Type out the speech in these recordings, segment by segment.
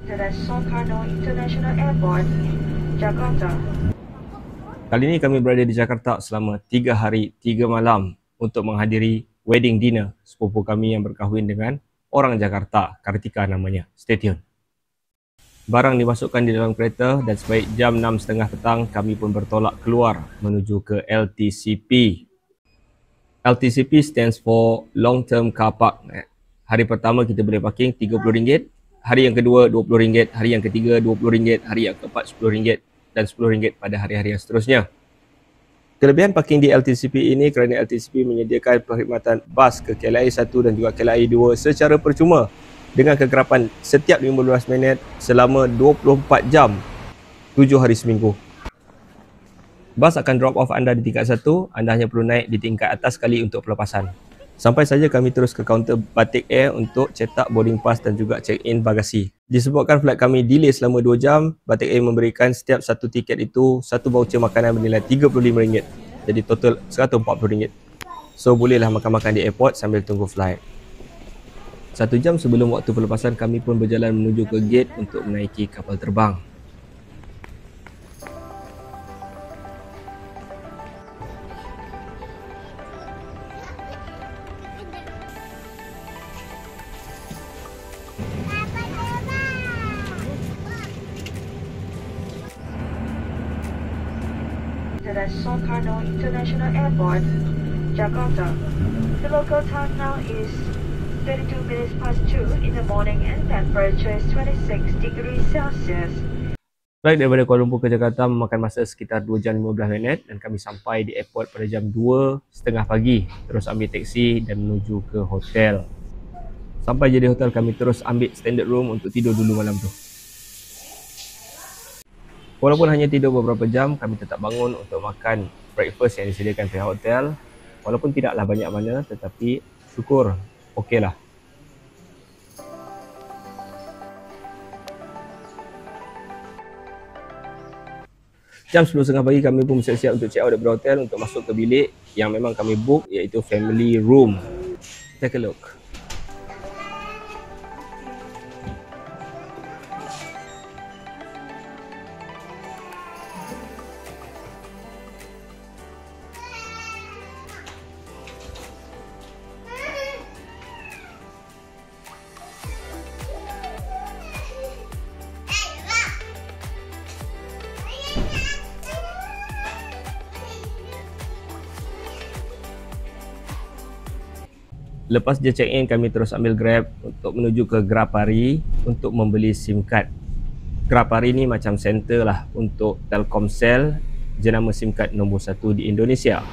Soekarno International Airport, Jakarta. Kali ini kami berada di Jakarta selama 3 hari 3 malam untuk menghadiri wedding dinner sepupu kami yang berkahwin dengan orang Jakarta, Kartika namanya. Stay tune. Barang dimasukkan di dalam kereta dan sebaik jam 6.30 petang kami pun bertolak keluar menuju ke LTCP. LTCP stands for Long Term Car Park. Hari pertama kita boleh parking RM30, hari yang kedua RM20, hari yang ketiga RM20, hari yang keempat RM10 dan RM10 pada hari-hari yang seterusnya. Kelebihan parking di LTCP ini kerana LTCP menyediakan perkhidmatan bas ke KLIA 1 dan juga KLIA 2 secara percuma dengan kegerapan setiap 15 minit selama 24 jam 7 hari seminggu. Bas akan drop off anda di tingkat 1, anda hanya perlu naik di tingkat atas sekali untuk pelepasan. Sampai saja kami terus ke kaunter Batik Air untuk cetak boarding pass dan juga check-in bagasi. Disebabkan flight kami delay selama 2 jam, Batik Air memberikan setiap satu tiket itu satu voucher makanan bernilai RM35. Jadi total RM140. So bolehlah makan-makan di airport sambil tunggu flight. 1 jam sebelum waktu pelepasan kami pun berjalan menuju ke gate untuk menaiki kapal terbang. Soekarno International Airport, Jakarta. The local time now is 32 minutes past 2 in the morning and temperature is 26 degrees Celsius. Flight daripada Kuala Lumpur ke Jakarta memakan masa sekitar 2 jam 15 minit dan kami sampai di airport pada jam 2.30 pagi. Terus ambil teksi dan menuju ke hotel. Sampai je di hotel kami terus ambil standard room untuk tidur dulu malam tu. Walaupun hanya tidur beberapa jam, kami tetap bangun untuk makan breakfast yang disediakan pihak hotel. Walaupun tidaklah banyak mana, tetapi syukur okey lah. Jam 10.30 pagi kami pun bersiap-siap untuk check out daripada hotel untuk masuk ke bilik yang memang kami book, iaitu family room. Take a look. Lepas je check-in, kami terus ambil Grab untuk menuju ke Grapari untuk membeli SIM card. Grapari ni macam center lah untuk Telkomsel, jenama SIM card nombor 1 di Indonesia.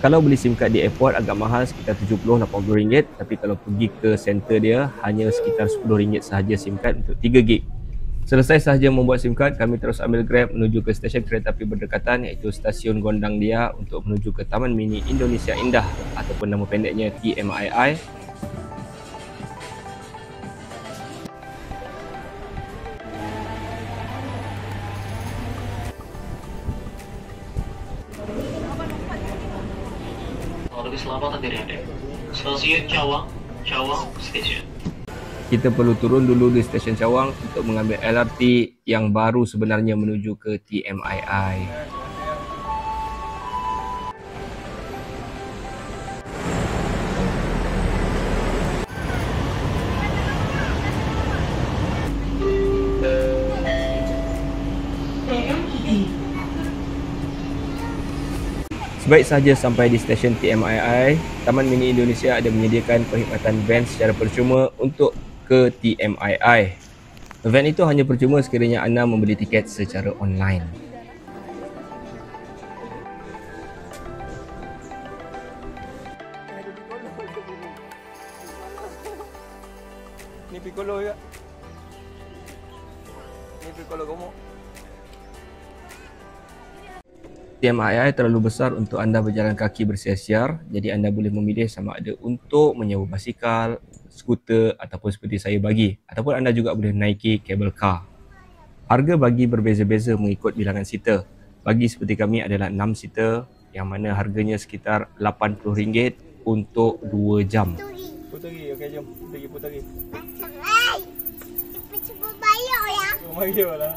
Kalau beli SIM card di airport agak mahal, sekitar RM70-80, tapi kalau pergi ke center dia hanya sekitar RM10 sahaja SIM card untuk 3 gig. Selesai sahaja membuat SIM card, kami terus ambil Grab menuju ke stesen kereta api berdekatan, iaitu Stasiun Gondang Dia untuk menuju ke Taman Mini Indonesia Indah ataupun nama pendeknya TMII. Lebih selamat dari Anda. Stasiun Cawang Station. Kita perlu turun dulu di stesen Cawang untuk mengambil LRT yang baru sebenarnya menuju ke TMII. Sebaik sahaja sampai di stesen TMII, Taman Mini Indonesia ada menyediakan perkhidmatan van secara percuma untuk ke TMII. Van itu hanya percuma sekiranya anda membeli tiket secara online. Ni piccolo ya. Ni piccolo kamu. TMII terlalu besar untuk anda berjalan kaki bersiar-siar, jadi anda boleh memilih sama ada untuk menyewa basikal, skuter ataupun seperti saya bagi, ataupun anda juga boleh naiki cable car. Harga bagi berbeza-beza mengikut bilangan seater. Bagi seperti kami adalah 6 seater yang mana harganya sekitar RM80 untuk 2 jam. Puteri, okey jom. Pergi puteri. Macam ai. Cuba bayar Mario lah.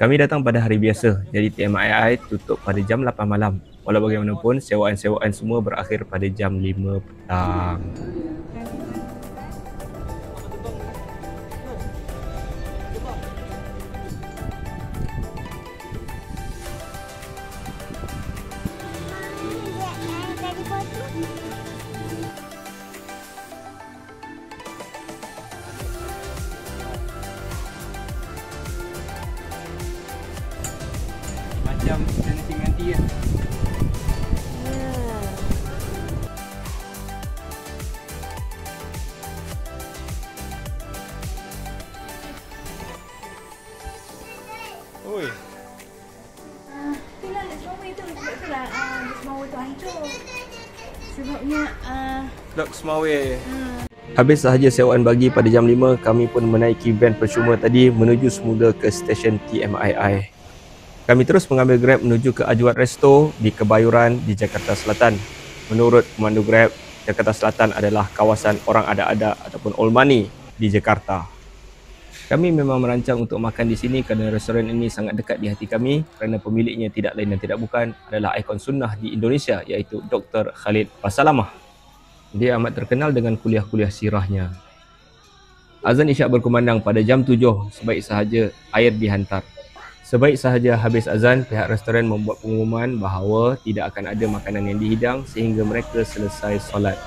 Kami datang pada hari biasa, jadi TMII tutup pada jam 8 malam. Walau bagaimanapun, sewaan-sewaan semua berakhir pada jam 5 petang. Macam dancing nanti kan. Oi. Itulah Semawa itu. Sebab itulah Semawa tu hancur. Sebabnya Dok Semawe. Habis sahaja sewaan bagi pada jam 5, kami pun menaiki van percuma tadi menuju semula ke stesen TMII. Kami terus mengambil Grab menuju ke Ajwat Resto di Kebayoran di Jakarta Selatan. Menurut pemandu Grab, Jakarta Selatan adalah kawasan orang ada-ada ataupun old money di Jakarta. Kami memang merancang untuk makan di sini kerana restoran ini sangat dekat di hati kami kerana pemiliknya tidak lain dan tidak bukan adalah ikon sunnah di Indonesia iaitu Dr. Khalid Basalamah. Dia amat terkenal dengan kuliah-kuliah sirahnya. Azan Isyak berkumandang pada jam 7, sebaik sahaja air dihantar. Sebaik sahaja habis azan, pihak restoran membuat pengumuman bahawa tidak akan ada makanan yang dihidang sehingga mereka selesai solat.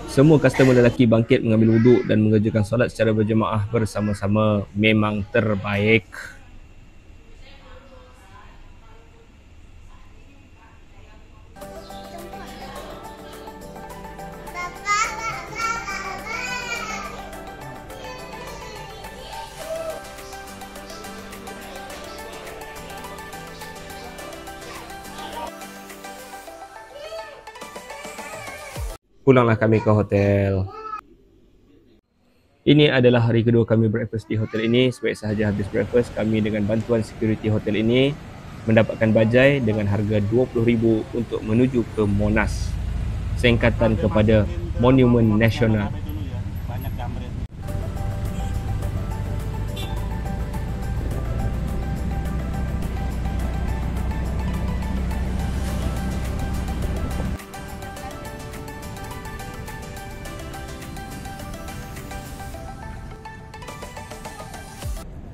Semua customer lelaki bangkit mengambil wuduk dan mengerjakan solat secara berjemaah bersama-sama. Memang terbaik. Pulanglah kami ke hotel. Ini adalah hari kedua kami breakfast di hotel ini. Sebaik sahaja habis breakfast, kami dengan bantuan security hotel ini mendapatkan bajai dengan harga RM20,000 untuk menuju ke Monas, singkatan kepada Monumen Nasional.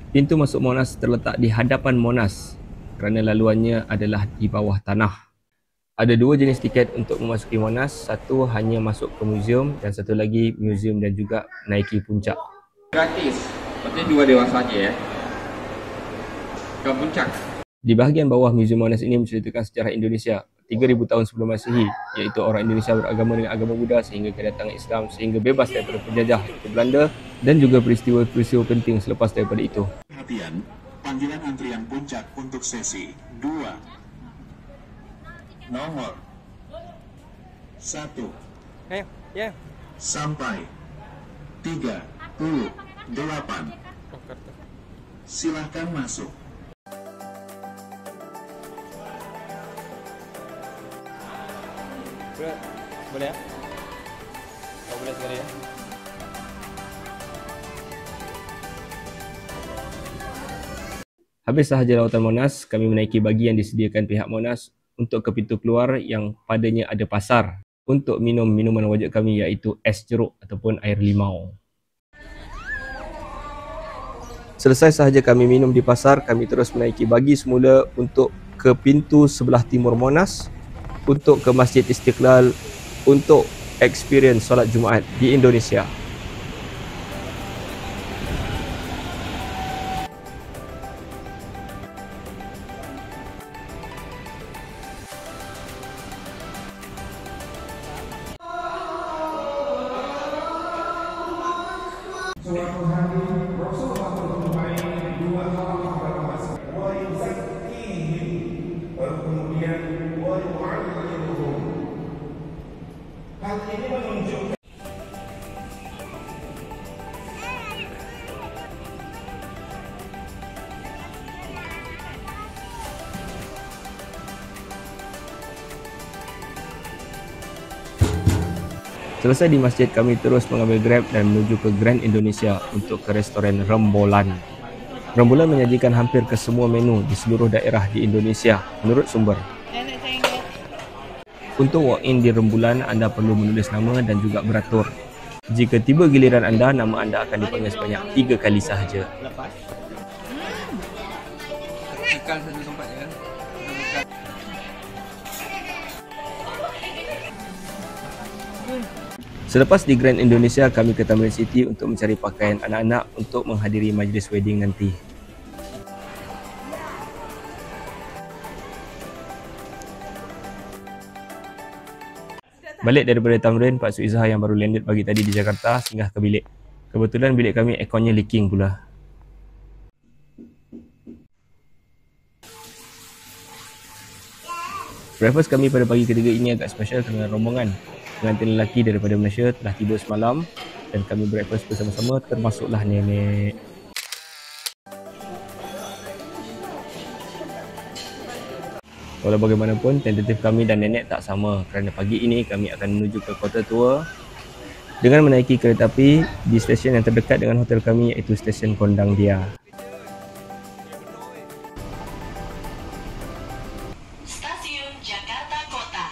Pintu masuk Monas terletak di hadapan Monas kerana laluannya adalah di bawah tanah. Ada dua jenis tiket untuk memasuki Monas, satu hanya masuk ke muzium dan satu lagi muzium dan juga naiki puncak. Gratis, berarti dua dewasa aja ya. Ke puncak. Di bahagian bawah Muzium Monas ini menceritakan sejarah Indonesia 3000 tahun sebelum Masihi, iaitu orang Indonesia beragama dengan agama Buddha sehingga kedatangan Islam sehingga bebas daripada penjajah iaitu Belanda, dan juga peristiwa-peristiwa penting selepas daripada itu. Perhatian, panggilan antrian puncak untuk sesi 2. Nomor 1 Ayo, ya. sampai 38. Silahkan masuk. Boleh ya? Oh, boleh sekali ya. Habis sahaja lautan Monas, kami menaiki bagi yang disediakan pihak Monas untuk ke pintu keluar yang padanya ada pasar untuk minum minuman wajib kami iaitu es jeruk ataupun air limau. Selesai sahaja kami minum di pasar, kami terus menaiki bagi semula untuk ke pintu sebelah timur Monas untuk ke Masjid Istiqlal untuk experience solat Jumaat di Indonesia. Selesai di masjid, kami terus mengambil Grab dan menuju ke Grand Indonesia untuk ke restoran Rembolan. Rembolan menyajikan hampir ke semua menu di seluruh daerah di Indonesia menurut sumber. Untuk walk-in di Rembolan, anda perlu menulis nama dan juga beratur. Jika tiba giliran anda, nama anda akan dipanggil sebanyak 3 kali sahaja. Kekal satu tempat ya. Selepas di Grand Indonesia, kami ke Tamrin City untuk mencari pakaian anak-anak untuk menghadiri majlis wedding nanti. Balik daripada Tamrin, Pak Suizah yang baru landed pagi tadi di Jakarta singgah ke bilik. Kebetulan bilik kami airconnya leaking pula. Breakfast kami pada pagi ketiga ini agak special kerana rombongan pengantin lelaki daripada Malaysia telah tiba semalam dan kami breakfast bersama-sama, termasuklah nenek. Walau bagaimanapun, tentatif kami dan nenek tak sama kerana pagi ini kami akan menuju ke kota tua dengan menaiki kereta api di stesen yang terdekat dengan hotel kami, iaitu stesen Kondang Dia. Stasiun Jakarta Kota.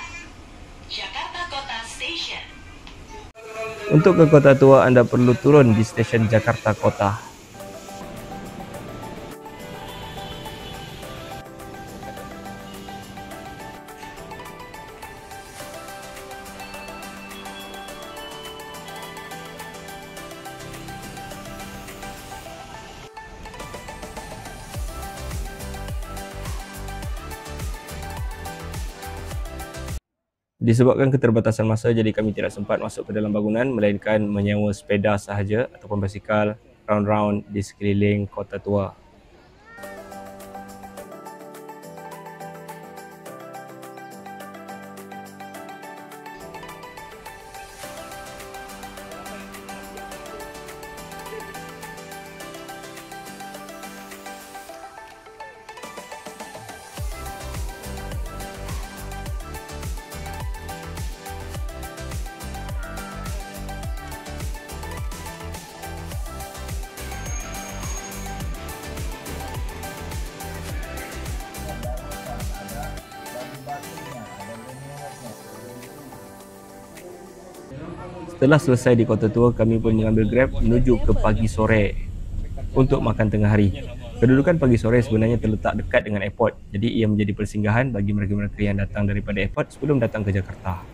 Jakarta Kota Station. Untuk ke kota tua, anda perlu turun di stesen Jakarta Kota. Disebabkan keterbatasan masa, jadi kami tidak sempat masuk ke dalam bangunan melainkan menyewa sepeda sahaja ataupun basikal round-round di sekeliling kota tua. Setelah selesai di kota tua, kami pun mengambil Grab menuju ke Pagi Sore untuk makan tengah hari. Kedudukan Pagi Sore sebenarnya terletak dekat dengan airport, jadi ia menjadi persinggahan bagi mereka-mereka yang datang daripada airport sebelum datang ke Jakarta.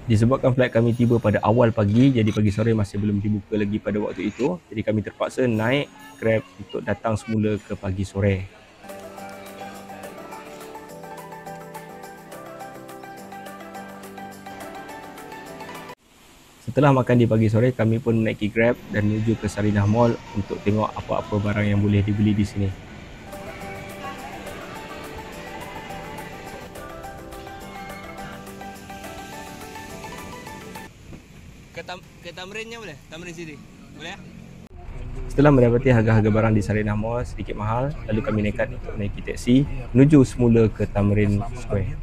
Disebabkan flight kami tiba pada awal pagi, jadi Pagi Sore masih belum dibuka lagi pada waktu itu, jadi kami terpaksa naik Grab untuk datang semula ke Pagi Sore. Setelah makan di Pagi Sore, kami pun menaiki Grab dan menuju ke Sarinah Mall untuk tengok apa-apa barang yang boleh dibeli di sini. Ke Tamrinnya boleh? Tamrin City. Boleh? Setelah mendapati harga-harga barang di Sarinah Mall sedikit mahal, lalu kami nekat untuk menaiki teksi menuju semula ke Tamrin Square.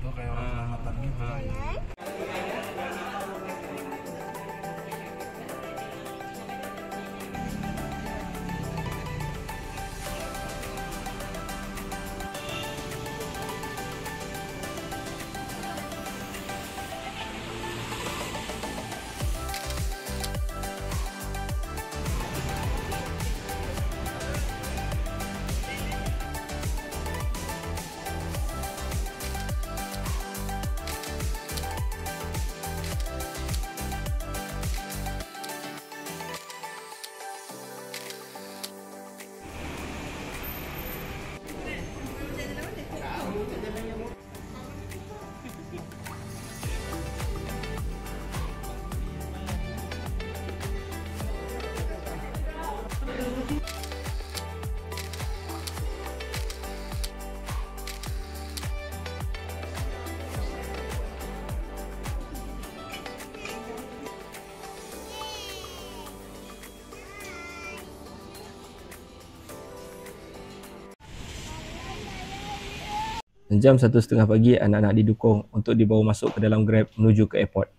Jam 1:30 pagi, anak-anak didukung untuk dibawa masuk ke dalam Grab menuju ke airport.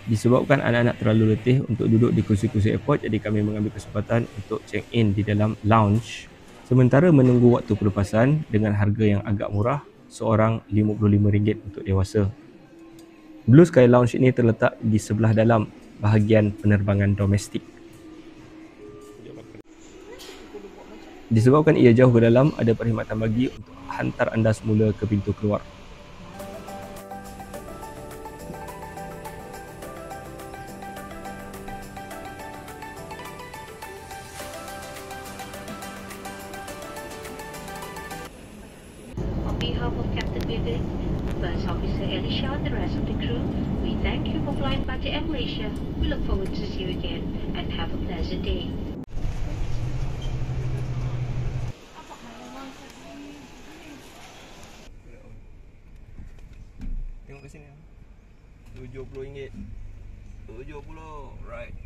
Disebabkan anak-anak terlalu letih untuk duduk di kursi-kursi airport, jadi kami mengambil kesempatan untuk check-in di dalam lounge sementara menunggu waktu pelepasan dengan harga yang agak murah, seorang RM55 untuk dewasa. Blue Sky Lounge ini terletak di sebelah dalam bahagian penerbangan domestik. Disebabkan ia jauh ke dalam, ada perkhidmatan bagi untuk hantar anda semula ke pintu keluar. On behalf of Captain Vivek, First Officer Elisha and the rest of the crew, we thank you for flying back to Air Malaysia. We look forward to see you again and have a pleasant day. Tengok ke sini. RM70. 70, right.